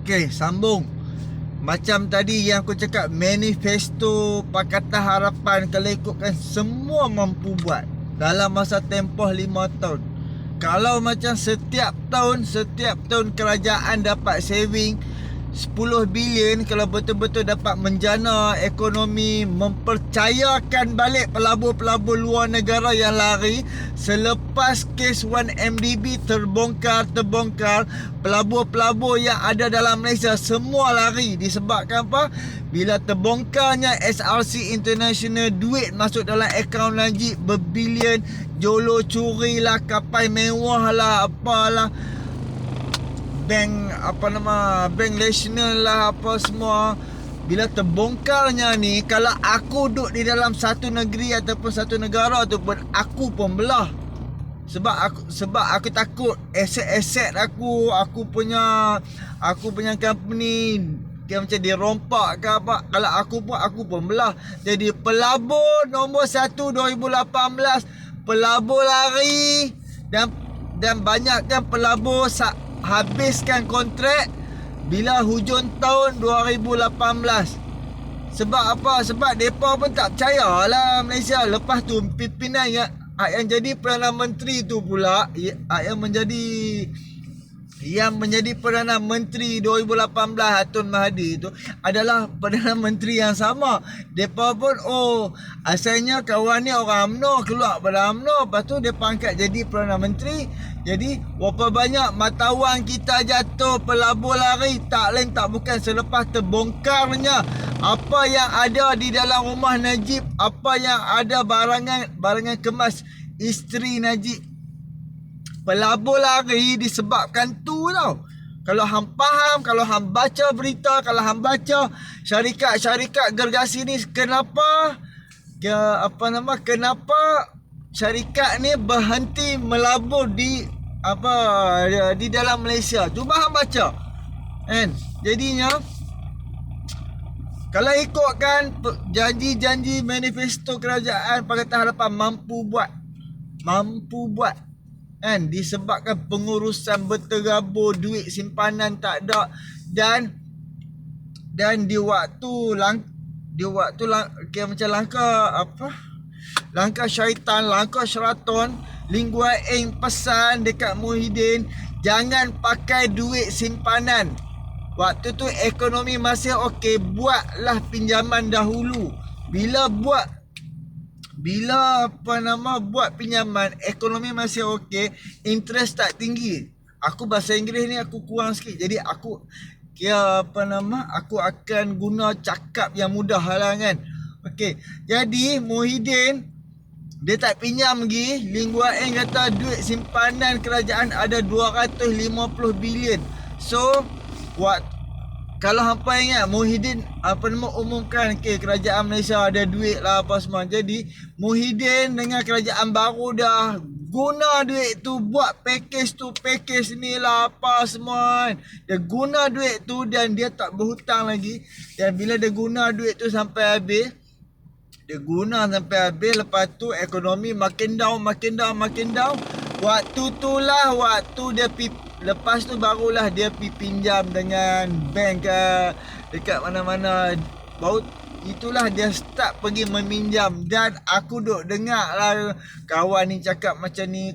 Okey, sambung. Macam tadi yang aku cakap, manifesto Pakatan Harapan kalau ikutkan semua mampu buat dalam masa tempoh 5 tahun. Kalau macam setiap tahun kerajaan dapat saving 10 bilion, kalau betul-betul dapat menjana ekonomi, mempercayakan balik pelabur-pelabur luar negara yang lari selepas kes 1MDB terbongkar, pelabur-pelabur yang ada dalam Malaysia semua lari. Disebabkan apa? Bila terbongkarnya SRC International, duit masuk dalam akaun Najib berbilion, jolo curi lah, kapal mewah lah, apalah, bank nasional lah, apa semua. Bila terbongkarnya ni, kalau aku duduk di dalam satu negeri ataupun satu negara tu pun, aku pun belah. Sebab aku takut aset-aset aku punya company dia macam dirompak ke apa. Kalau aku pun belah. Jadi pelabur nombor 1 2018, pelabur lari, dan banyakkan pelabur habiskan kontrak bila hujung tahun 2018. Sebab apa? Sebab mereka pun tak percaya lah Malaysia. Lepas tu pimpinan yang jadi Perdana Menteri tu pula, yang menjadi Perdana Menteri 2018 Tun Mahathir tu adalah Perdana Menteri yang sama. Mereka pun asalnya kawan ni orang UMNO, keluar pada UMNO, lepas tu dia angkat jadi Perdana Menteri. Jadi berapa banyak matawan kita jatuh, pelabur lari, tak lain tak bukan selepas terbongkarnya apa yang ada di dalam rumah Najib, apa yang ada barangan kemas isteri Najib. Pelabur lari disebabkan tu tau. Kalau hang faham, kalau hang baca berita, kalau hang baca syarikat-syarikat gergasi ni, kenapa syarikat ni berhenti melabur di dalam Malaysia. Cuba hang baca. Kan? Jadinya kalau ikutkan janji-janji manifesto kerajaan Pakatan Harapan, mampu buat. Kan, disebabkan pengurusan berterabur, duit simpanan tak ada, dan di waktu macam langkah syaitan, langkah syaraton, Lingua Eng pesan dekat Muhyiddin, jangan pakai duit simpanan. Waktu tu ekonomi masih okey, buatlah pinjaman dahulu. Bila buat pinjaman, ekonomi masih okey, interest tak tinggi. Aku bahasa Inggeris ni aku kurang sikit. Jadi aku akan guna cakap yang mudah lah kan. Okey. Jadi Muhyiddin dia tak pinjam lagi. Lingua Eng kata duit simpanan kerajaan ada 250 bilion. So kalau hampa ingat Muhyiddin umumkan kerajaan Malaysia ada duit lah apa semua. Jadi Muhyiddin dengan kerajaan baru dah guna duit tu buat package ni lah apa semua. Dia guna duit tu dan dia tak berhutang lagi. Dan bila dia guna duit tu sampai habis, lepas tu ekonomi makin down. Waktu dia lepas tu barulah dia pinjam dengan bank dekat mana-mana. Baru itulah dia start pergi meminjam. Dan aku duk dengar lah kawan ni cakap macam ni,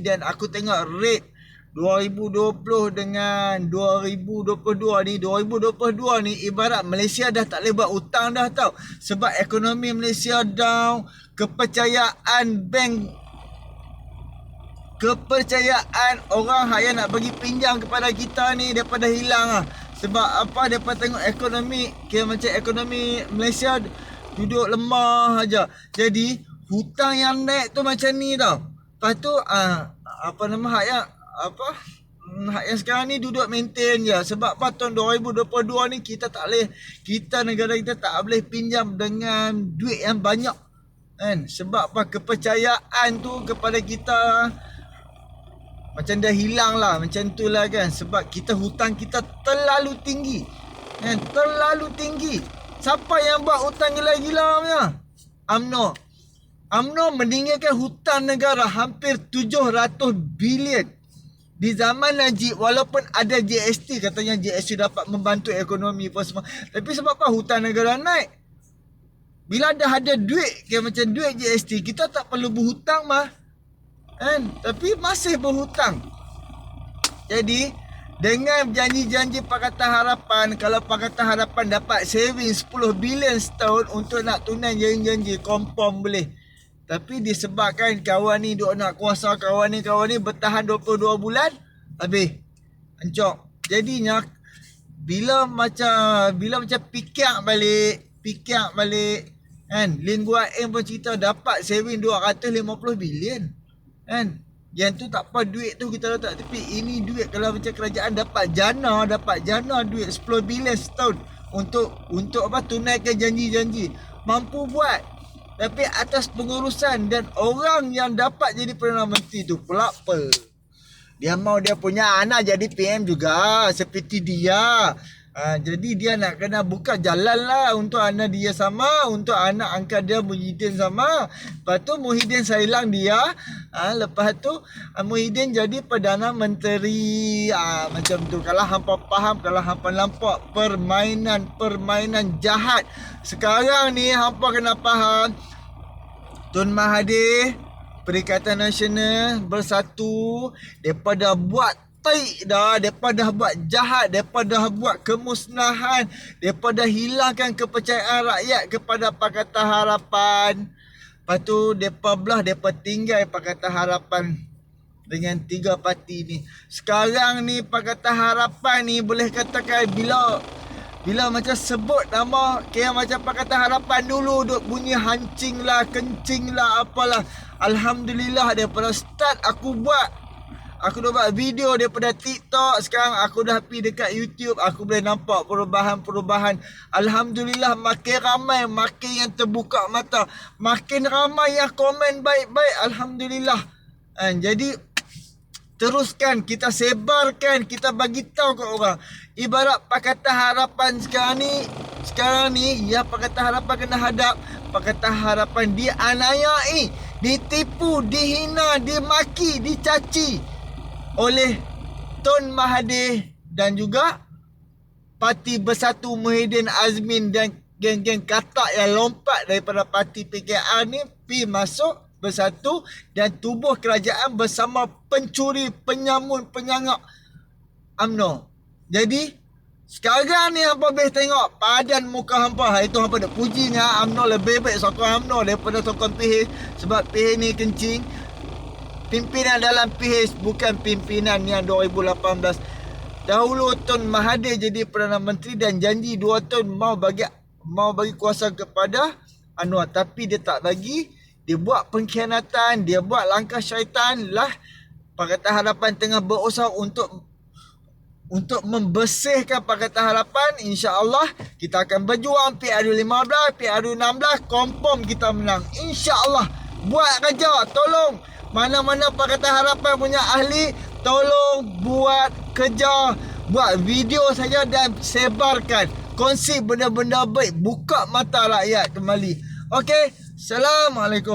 dan aku tengok rate 2020 dengan 2022 ni ibarat Malaysia dah tak boleh buat hutang dah tau. Sebab ekonomi Malaysia down, kepercayaan orang yang nak bagi pinjam kepada kita ni daripada hilang lah. Sebab apa? Daripada tengok ekonomi, macam ekonomi Malaysia duduk lemah aja. Jadi hutang yang naik tu macam ni tau. Lepas tu hak yang sekarang ni duduk maintain je. Sebab apa? Tahun 2022 ni negara kita tak boleh pinjam dengan duit yang banyak kan. Sebab apa? Kepercayaan tu kepada kita macam dah hilang lah. Macam tu lah kan. Sebab hutang kita terlalu tinggi kan? Terlalu tinggi. Siapa yang buat hutang gila-gila punya? UMNO meninggalkan hutang negara hampir 700 bilion. Di zaman Najib, walaupun ada GST, katanya GST dapat membantu ekonomi apa semua, tapi sebab apa hutang negara naik? Bila dah ada duit, kayak macam duit GST, kita tak perlu berhutang mah. Kan? Tapi masih berhutang. Jadi, dengan janji-janji Pakatan Harapan, kalau Pakatan Harapan dapat saving 10 bilion setahun untuk nak tunai janji-janji, confirm boleh. Tapi disebabkan kawan ni duk nak kuasa, kawan ni bertahan 22 bulan, habis hancur. Jadinya bila macam fikir balik kan, Lin Guan Eng pun cerita dapat saving 250 bilion kan. Yang tu tak apa, duit tu kita letak tepi. Ini duit kalau macam kerajaan dapat jana duit 10 bilion setahun untuk apa, tunaikan janji-janji, mampu buat. Tapi atas pengurusan dan orang yang dapat jadi Perdana Menteri tu pula apa? Dia mau dia punya anak jadi PM juga seperti dia. Jadi dia nak kena buka jalan lah untuk anak dia sama, untuk anak angkat dia Muhyiddin sama. Lepas tu Muhyiddin hilang dia. Lepas tu Muhyiddin jadi Perdana Menteri. Macam tu. Kalau hampa faham, kalau hampa nampak permainan jahat. Sekarang ni hampa kena faham, Tun Mahathir, Perikatan Nasional bersatu, daripada buat taik dah, daripada buat jahat, daripada buat kemusnahan, daripada hilangkan kepercayaan rakyat kepada Pakatan Harapan. Lepas tu depa belah, depa tinggal Pakatan Harapan dengan 3 parti ni. Sekarang ni Pakatan Harapan ni boleh katakan bila macam sebut nama kira macam Pakatan Harapan dulu duk bunyi hancing lah, kencing lah, apalah. Alhamdulillah daripada start aku dah buat video daripada TikTok, sekarang aku dah pergi dekat YouTube, aku boleh nampak perubahan. Alhamdulillah, makin ramai, makin yang terbuka mata, makin ramai yang komen baik-baik. Alhamdulillah. Jadi teruskan, kita sebarkan, kita bagi tahu ke orang. Ibarat Pakatan Harapan sekarang ni ya, Pakatan Harapan kena hadap. Pakatan Harapan dianiayai, ditipu, dihina, dimaki, dicaci oleh Tun Mahathir dan juga Parti Bersatu Muhyiddin Azmin dan geng-geng katak yang lompat daripada parti PKR ni pergi masuk bersatu dan tubuh kerajaan bersama pencuri, penyamun, penyangak UMNO. Jadi sekarang ni hampa boleh tengok padan muka hampa. Itu hampa nak puji dengan UMNO, lebih baik sokong UMNO daripada sokong PH. Sebab PH ni kencing. Pimpinan dalam PH bukan pimpinan yang 2018. Dahulu Tun Mahathir jadi Perdana Menteri dan janji 2 tahun mau bagi kuasa kepada Anwar, tapi dia tak bagi. Dia buat pengkhianatan, dia buat langkah syaitan lah. Pakatan Harapan tengah berusaha untuk membersihkan Pakatan Harapan. InsyaAllah kita akan berjuang PRU 15, PRU 16, confirm kita menang. InsyaAllah. Buat kerja, tolong. Mana-mana Pakatan Harapan punya ahli, tolong buat kerja. Buat video saja dan sebarkan. Kongsi benda-benda baik. Buka mata rakyat kembali. Okey. Assalamualaikum.